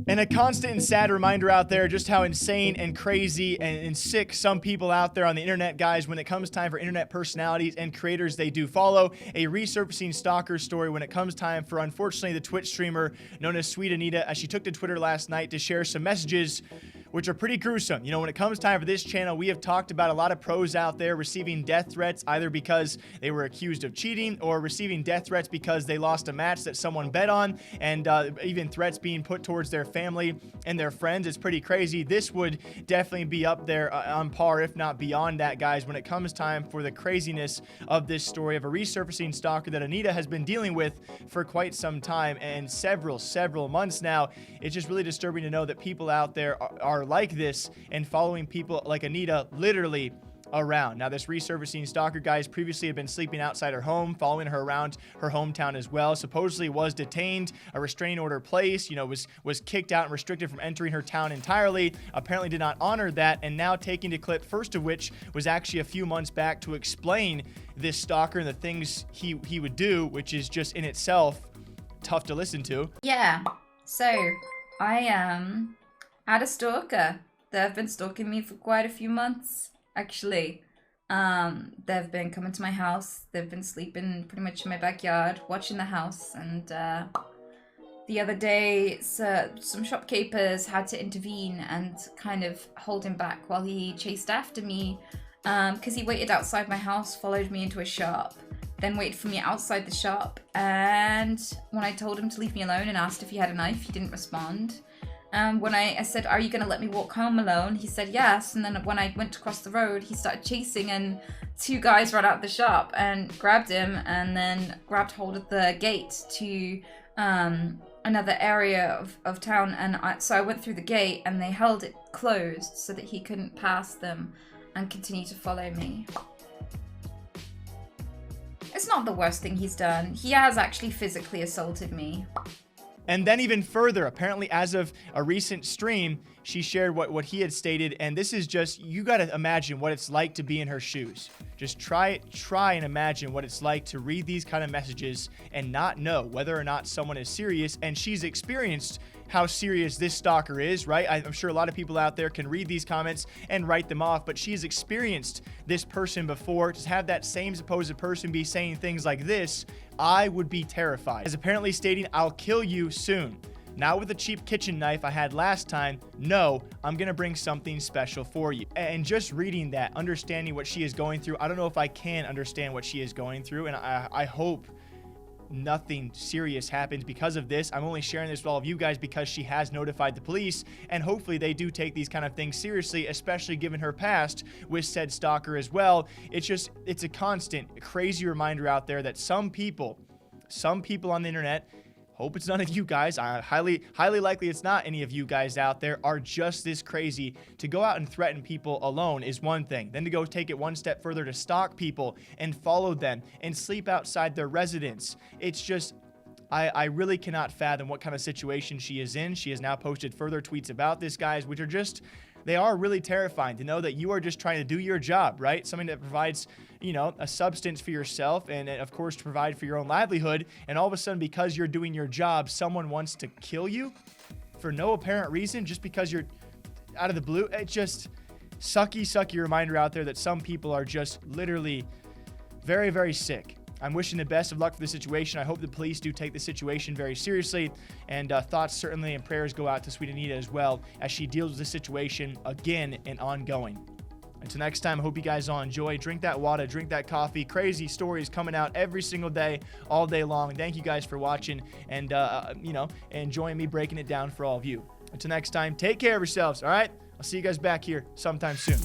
And a constant and sad reminder out there just how insane and crazy and sick some people out there on the internet, guys, when it comes time for internet personalities and creators they do follow. A resurfacing stalker story when it comes time for, unfortunately, the Twitch streamer known as Sweet Anita, as she took to Twitter last night to share some messages which are pretty gruesome. You know, when it comes time for this channel, we have talked about a lot of pros out there receiving death threats, either because they were accused of cheating or receiving death threats because they lost a match that someone bet on, and even threats being put towards their family and their friends. It's pretty crazy. This would definitely be up there on par, if not beyond that, guys, when it comes time for the craziness of this story of a resurfacing stalker that Anita has been dealing with for quite some time and several months now. It's just really disturbing to know that people out there are like this and following people like Anita literally around. Now, this resurfacing stalker, guys, previously had been sleeping outside her home, following her around her hometown as well. Supposedly was detained, a restraining order placed, you know, was kicked out and restricted from entering her town entirely. Apparently did not honor that, and now taking to clip, first of which was actually a few months back, to explain this stalker and the things he would do, which is just in itself tough to listen to. Yeah, so I had a stalker. They've been stalking me for quite a few months, actually. They've been coming to my house. They've been sleeping pretty much in my backyard, watching the house. And the other day, some shopkeepers had to intervene and kind of hold him back while he chased after me, because he waited outside my house, followed me into a shop, then waited for me outside the shop. And when I told him to leave me alone and asked if he had a knife, he didn't respond. When I said, "Are you going to let me walk home alone?" he said yes. And then when I went across the road, he started chasing, and two guys ran out of the shop and grabbed him, and then grabbed hold of the gate to another area of town. And so I went through the gate, and they held it closed so that he couldn't pass them and continue to follow me. It's not the worst thing he's done. He has actually physically assaulted me. And then even further, apparently as of a recent stream, she shared what he had stated. And this is just, you got to imagine what it's like to be in her shoes. Just try and imagine what it's like to read these kind of messages and not know whether or not someone is serious. And she's experienced how serious this stalker is, right? I'm sure a lot of people out there can read these comments and write them off, but she's experienced this person before. To have that same supposed person be saying things like this, I would be terrified. As apparently stating, "I'll kill you soon. Not with a cheap kitchen knife I had last time. No, I'm gonna bring something special for you." And just reading that, understanding what she is going through, I don't know if I can understand what she is going through, and I hope nothing serious happens because of this. I'm only sharing this with all of you guys because she has notified the police, and hopefully they do take these kind of things seriously, especially given her past with said stalker as well. It's a constant crazy reminder out there that some people on the internet, hope it's none of you guys, highly likely it's not any of you guys out there, are just this crazy. To go out and threaten people alone is one thing. Then to go take it one step further to stalk people and follow them and sleep outside their residence. It's just, I really cannot fathom what kind of situation she is in. She has now posted further tweets about this, guys, which are just, they are really terrifying to know that you are just trying to do your job, right? Something that provides, you know, a substance for yourself and of course to provide for your own livelihood. And all of a sudden, because you're doing your job, someone wants to kill you for no apparent reason, just because you're out of the blue. It's just sucky reminder out there that some people are just literally very sick. I'm wishing the best of luck for the situation. I hope the police do take the situation very seriously, and thoughts certainly and prayers go out to Sweet Anita as well as she deals with the situation again and ongoing. Until next time, I hope you guys all enjoy. Drink that water, drink that coffee. Crazy stories coming out every single day, all day long. Thank you guys for watching and, enjoying me breaking it down for all of you. Until next time, take care of yourselves, all right? I'll see you guys back here sometime soon.